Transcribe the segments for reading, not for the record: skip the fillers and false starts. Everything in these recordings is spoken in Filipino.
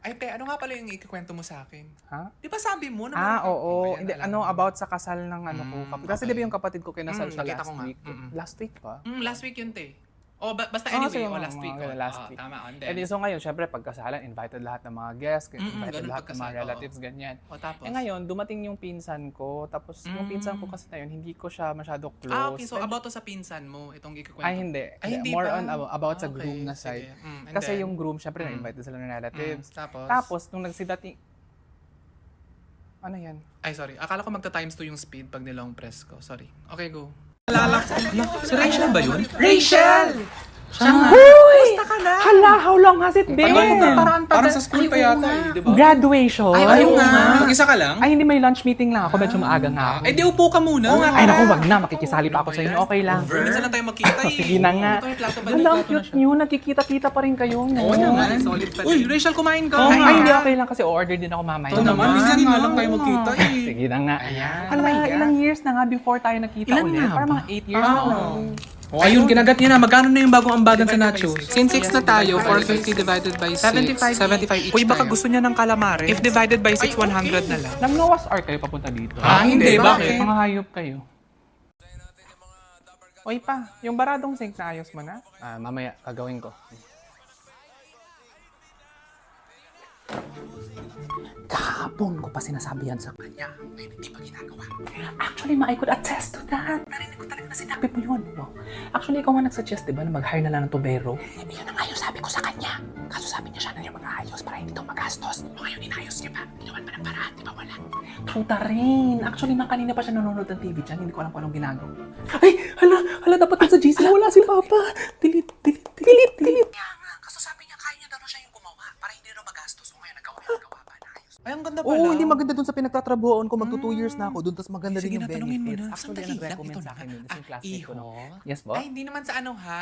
Ay, ano nga pala yung ikikwento mo sa akin? Ha? Di ba sabi mo na Oo. Ayan, Hindi, alam mo. about sa kasal ng ko. Kasi di ba okay. yung kapatid ko kinasal siya nakita ko last nga. week? Last week pa? Last week yun, te. Basta Sige, anyway, last week. last week. Tama. And And then, so ngayon, syempre, pagkasalan, invited lahat ng mga guests, invited ganun lahat ng mga pagkasal, relatives, ganyan. tapos? Ngayon, dumating yung pinsan ko, tapos yung pinsan ko kasi na yun, hindi ko siya masyado close. Okay. So, about to sa pinsan mo, itong ikikwento. Ay, hindi. Ay, hindi More pa. on about sa Okay, groom na sige. side. And Kasi then? yung groom, syempre, na-invited sila ng relatives. Tapos? Nung nagsidating... Ano yan? Ay, sorry. Akala ko magta-times 2 yung speed pag nilong press ko. Sorry. Okay, go. Si Rachel ba yun? Rachel! Kumusta ka na? Hala, how long has it been? Parang sa school pa yata eh, di ba? Graduation? Ayaw nga. Mag-isa ka lang? Ay, hindi, may lunch meeting lang ako. Medyo maaga nga ako. Eh di upo ka muna. Ay, naku, wag na. Makikisali pa ako sa inyo. Okay lang. Minsan lang tayo magkita eh. Sige na nga. Ito yung plato ba? Hala, ang cute nyo. Nagkikita-kita pa rin kayo. Oo naman. Solid pa Uy, din. Rachel, kumain ka. Ay, hindi, okay lang kasi order din ako mamaya. Ito naman, minsan nga lang tayo magkita eh. Sige na nga. Ayan. Hala, ilang years na nga before tayo nakita Ilan ulit? na Parang ba? mga 8 years na lang. Ayun, kinagat niya na. Magkano na yung bagong ambagan sa nachos? Since 6 na tayo, 450 divided by 6. 75 each. Uy, baka gusto niya ng calamari. If divided by 6, 100 na lang. Nag-Noah's Ark kayo papunta dito? Hindi. Bakit? Mga hayop kayo. Oy pa, yung baradong sink na ayos mo na? Mamaya, gagawin ko. Kahapon ko pa sinasabi yan sa kanya. Ngayon hindi pa ginagawa. Actually, I could attest to that. Narinig ko talaga na sinabi mo yun. Wow. Actually, ikaw nga nagsuggest, di ba, na mag-hire na lang ng tubero? Yun ang ayos sabi ko sa kanya. Kaso sabi niya siya na yung mag-ayos para hindi daw magastos. O ngayon, inayos niya pa. Ginawan pa ng paraan, di ba wala? Tuta rin. Actually, kanina pa siya nanonood ng TV dyan. Hindi ko alam kung anong ginagawa. Ay, hala, dapat dun sa GC na wala si Papa. Delete. Kaya nga, kaso sabi niya kaya niya daw na siya yung gumawa para hindi daw magastos. O ngayon, nagawa pa na ayos. Ay, ang ganda pala. Oo, hindi maganda dun sa pinagtatrabuhoan ko. Magto 2 years na ako dun. Tapos maganda Sige din yung na, tanungin mo benefits. na. Actually, Sandali ang recommend lang, sa akin yun. Yung classmate ko. Iho? Yes, po? Ay, hindi naman sa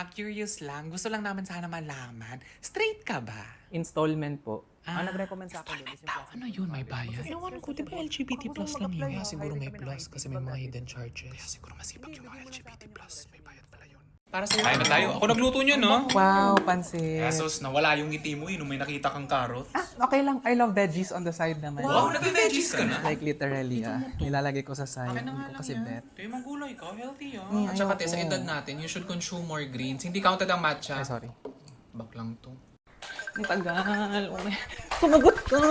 curious lang. Gusto lang namin sana malaman. Straight ka ba? Installment po. Ang nag-recommend sa akin yun is yung classmate Ano yun, may bayad? Ewan ko, di ba LGBT plus lang yun? Kaya siguro may plus kasi may mga hidden charges. Kaya siguro masipag yung mga LGBT plus. May bayad pala yun. Para sa'yo. Kain na tayo. Ako nagluto niya, no? Wow, pansit. Kasos, nawala yung ngiti mo nung may nakita kang carrot. Okay lang. I love veggies on the side naman. Wow, nag-veggies ka na? Like literally, nilalagay ko sa side. Hindi ko kasi bet. Kaya magulay ka, healthy ah. Mm, At saka ayoko. sa edad natin, you should consume more greens. Hindi counted ang matcha. Ay, sorry. Bak lang to. Ang tagal. Sumagot ka.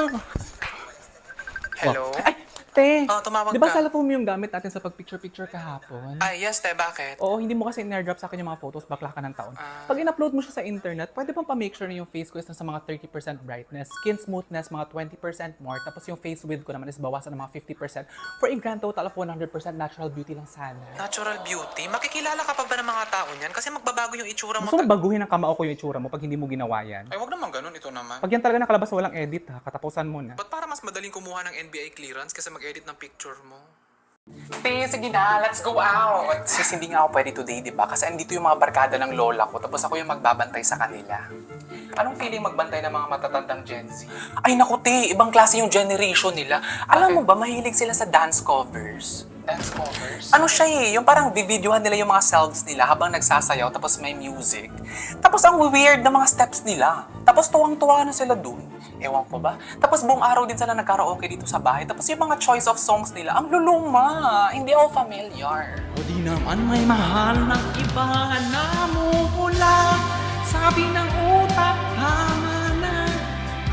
Hello? Ay, te. Tumawag Di ba ka. cellphone mo yung gamit natin sa pag-picture-picture kahapon? Ay, yes, te, bakit? Oo, hindi mo kasi in-airdrop sa akin yung mga photos, bakla ka ng taon. Pag in-upload mo siya sa internet, pwede bang pa-make sure na yung face ko is nasa mga 30% brightness, skin smoothness, mga 20% more, tapos yung face width ko naman is bawasan ng mga 50% for a grand total of 100% natural beauty lang sana. Natural beauty? Makikilala ka pa ba ng mga tao niyan? Kasi magbabago yung itsura mo. Gusto mo baguhin ang kamao ko yung itsura mo pag hindi mo ginawa yan? Ay, wag naman ganun. Ito naman. Pag yan talaga nakalabas walang edit ha, katapusan mo na. Ba't para mas madaling kumuha ng NBA clearance kasi mag-edit ng picture mo? Sige na, let's go out! Sis, hindi nga ako pwede today, di ba? Kasi andito yung mga barkada ng lola ko, tapos ako yung magbabantay sa kanila. Anong feeling magbantay ng mga matatandang Gen Z? Ay naku, te, ibang klase yung generation nila. Alam mo ba, mahilig sila sa dance covers. Dance covers? Ano siya eh, yung parang videohan nila yung mga selves nila habang nagsasayaw, tapos may music. Tapos ang weird na mga steps nila. Tapos tuwang-tuwa na sila dun. Ewan ko ba? Tapos buong araw din sila nagkaraoke dito sa bahay. Tapos yung mga choice of songs nila, ang luluma. Hindi ako familiar. O di naman may mahal ng iba na mumula. Sabi ng utak, tama na.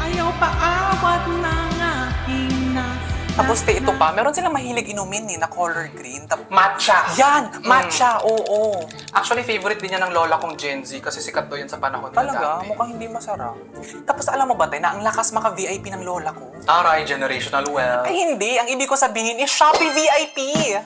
Ayaw paawat ng aking na. Tapos ito pa, meron silang mahilig inumin na color green. Matcha! Yan! Matcha! Oo! Actually, favorite din yan ng lola kong Gen Z kasi sikat daw yan sa panahon nila Talaga? dati. Mukhang hindi masarap. Tapos alam mo ba tayo na ang lakas maka-VIP ng lola ko? Taray, generational wealth. Ay hindi! Ang ibig ko sabihin is Shopee VIP!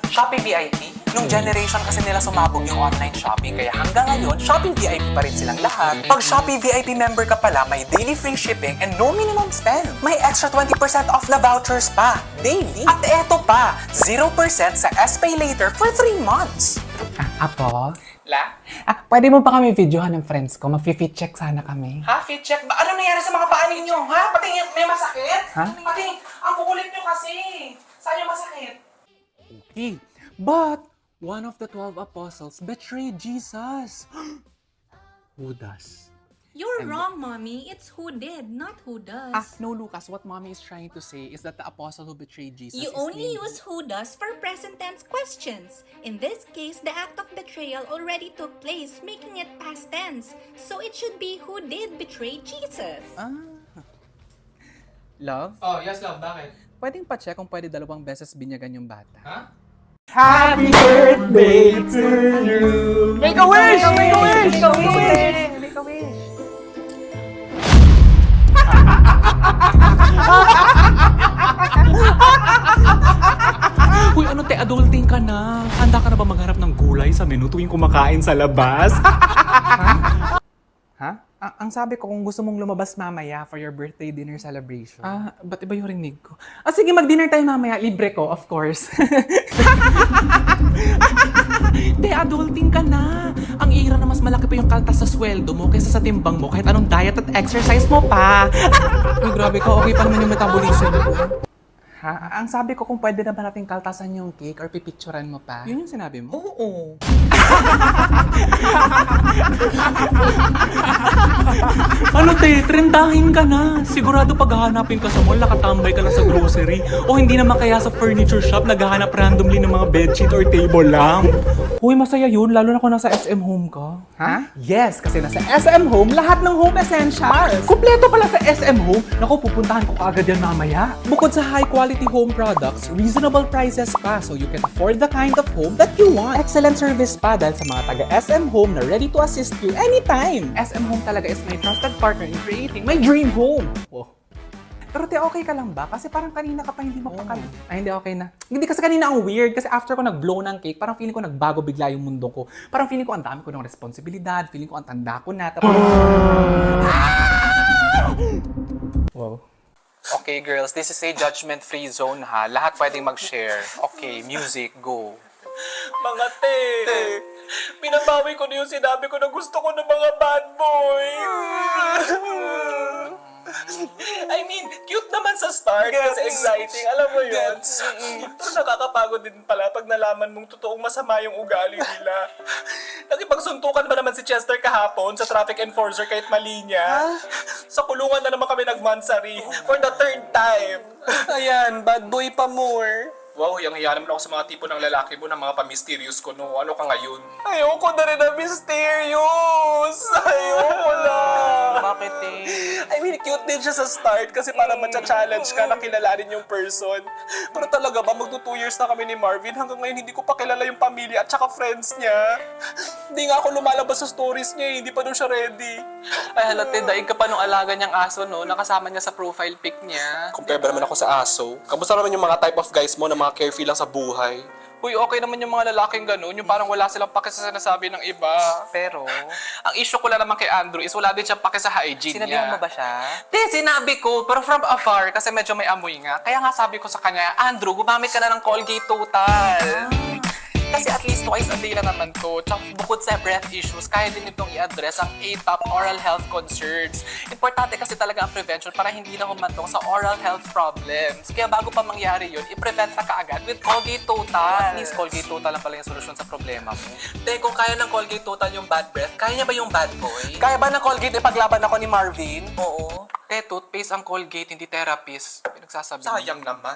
Shopee VIP? Nung generation kasi nila sumabog yung online shopping, kaya hanggang ngayon, Shopee VIP pa rin silang lahat. Pag Shopee VIP member ka pala, may daily free shipping and no minimum spend. May extra 20% off na vouchers pa, daily. At eto pa, 0% sa SPay later for 3 months. Apo? La? Pwede mo pa kami videohan ng friends ko? Mag-fit check sana kami. Ha? Fit check ba? Ano nangyari sa mga paa ninyo? Ha? Pati may masakit? Ha? Pati, ang kukulit nyo kasi. Saan yung masakit? Okay, but one of the 12 apostles betrayed Jesus. Judas. You're wrong, Mommy. It's who did, not who does. No, Lucas. What mommy is trying to say is that the apostle who betrayed Jesus You is only named- use who does for present tense questions. In this case, the act of betrayal already took place, making it past tense. So it should be who did betray Jesus. Love? Oh, yes love, bakit? Pwedeng pa-check kung pwede 2 beses binyagan yung bata. Ha? Happy birthday to you. Make a wish! Make a wish! Make a wish! Make a wish! Uy, ano te, adulting ka na. Handa ka na ba magharap ng gulay sa menu tuwing kumakain sa labas? Ha? Ang sabi ko, kung gusto mong lumabas mamaya for your birthday dinner celebration. Ba't iba yung rinig ko? Sige, mag-dinner tayo mamaya. Libre ko, of course. Te, adulting ka na. Ang ira na mas malaki pa yung kaltas sa sweldo mo kaysa sa timbang mo kahit anong diet at exercise mo pa. Uy, grabe ka. Okay pa naman yung metabolism ko. Ha? Ang sabi ko, kung pwede naman natin kaltasan yung cake or pipicturan mo pa. Yun yung sinabi mo? Oo. Ano te, trendahin ka na. Sigurado paghahanapin ka sa mall, nakatambay ka lang sa grocery. O hindi naman kaya sa furniture shop, naghahanap randomly ng mga bedsheet or table lamp. Uy, masaya yun. Lalo na kung nasa SM Home ka. Ha? Yes, kasi nasa SM Home, lahat ng home essentials. Kompleto pala sa SM Home. Naku, pupuntahan ko kaagad yan mamaya. Bukod sa high-quality home products, reasonable prices pa so you can afford the kind of home that you want. Excellent service pa dahil sa mga taga-SM Home na ready to assist you anytime. SM Home talaga is my trusted partner in creating my dream home. Oh. Pero te, okay ka lang ba? Kasi parang kanina ka pa hindi mapakali. Ay, hindi, okay na. Hindi kasi kanina ang weird. Kasi after ko nag-blow ng cake, parang feeling ko nagbago bigla yung mundo ko. Parang feeling ko ang dami ko ng responsibilidad. Feeling ko ang tanda ko na. Tapos... Wow. Okay, girls, this is a judgment-free zone, ha? Lahat pwedeng mag-share. Okay, music, go. Mga te, pinabawi ko na yung sinabi ko na gusto ko ng mga bad boy. I mean, cute naman sa start kasi exciting, alam mo yun. Pero nakakapagod din pala pag nalaman mong totoong masama yung ugali nila. Nakipagsuntukan ba naman si Chester kahapon sa traffic enforcer kahit mali niya? Sa kulungan na naman kami nagmansari for the 3rd time. Ayan, bad boy pa more. Wow, yung hiya naman ako sa mga tipo ng lalaki mo na mga pa-mysterious ko, no? Ano ka ngayon? Ayoko na rin na mysterious! Ayoko na! Bakit eh? I mean, cute din siya sa start kasi para matcha-challenge ka na kilalanin yung person. Pero talaga ba, magto 2 years na kami ni Marvin, hanggang ngayon hindi ko pa kilala yung pamilya at saka friends niya. Hindi nga ako lumalabas sa stories niya, hindi pa daw siya ready. Ay, halate, daig ka pa nung alaga niyang aso, no? Nakasama niya sa profile pic niya. Compare ba naman ako sa aso? Kamusta naman yung mga type of guys mo na mga carefree lang sa buhay? Uy, okay naman yung mga lalaking ganun, yung parang wala silang pake sa sinasabi ng iba. Pero, ang issue ko lang naman kay Andrew is wala din siyang pake sa hygiene niya. Sinabihan mo ba siya? Sinabi ko, pero from afar, kasi medyo may amoy nga. Kaya nga sabi ko sa kanya, Andrew, gumamit ka na ng Colgate Total. Kasi at least twice a day lang naman to. Tsaka bukod sa breath issues, kaya din itong i-address ang 8 top oral health concerns. Importante kasi talaga ang prevention para hindi na humantong sa oral health problems. Kaya bago pa mangyari yun, i-prevent na kaagad with Colgate Total. At least Colgate Total lang pala yung solusyon sa problema mo. Te, kung kaya ng Colgate Total yung bad breath, kaya niya ba yung bad boy? Kaya ba ng Colgate ipaglaban ako ni Marvin? Oo. Te, toothpaste ang Colgate, hindi therapist. Pinagsasabi. Sayang naman.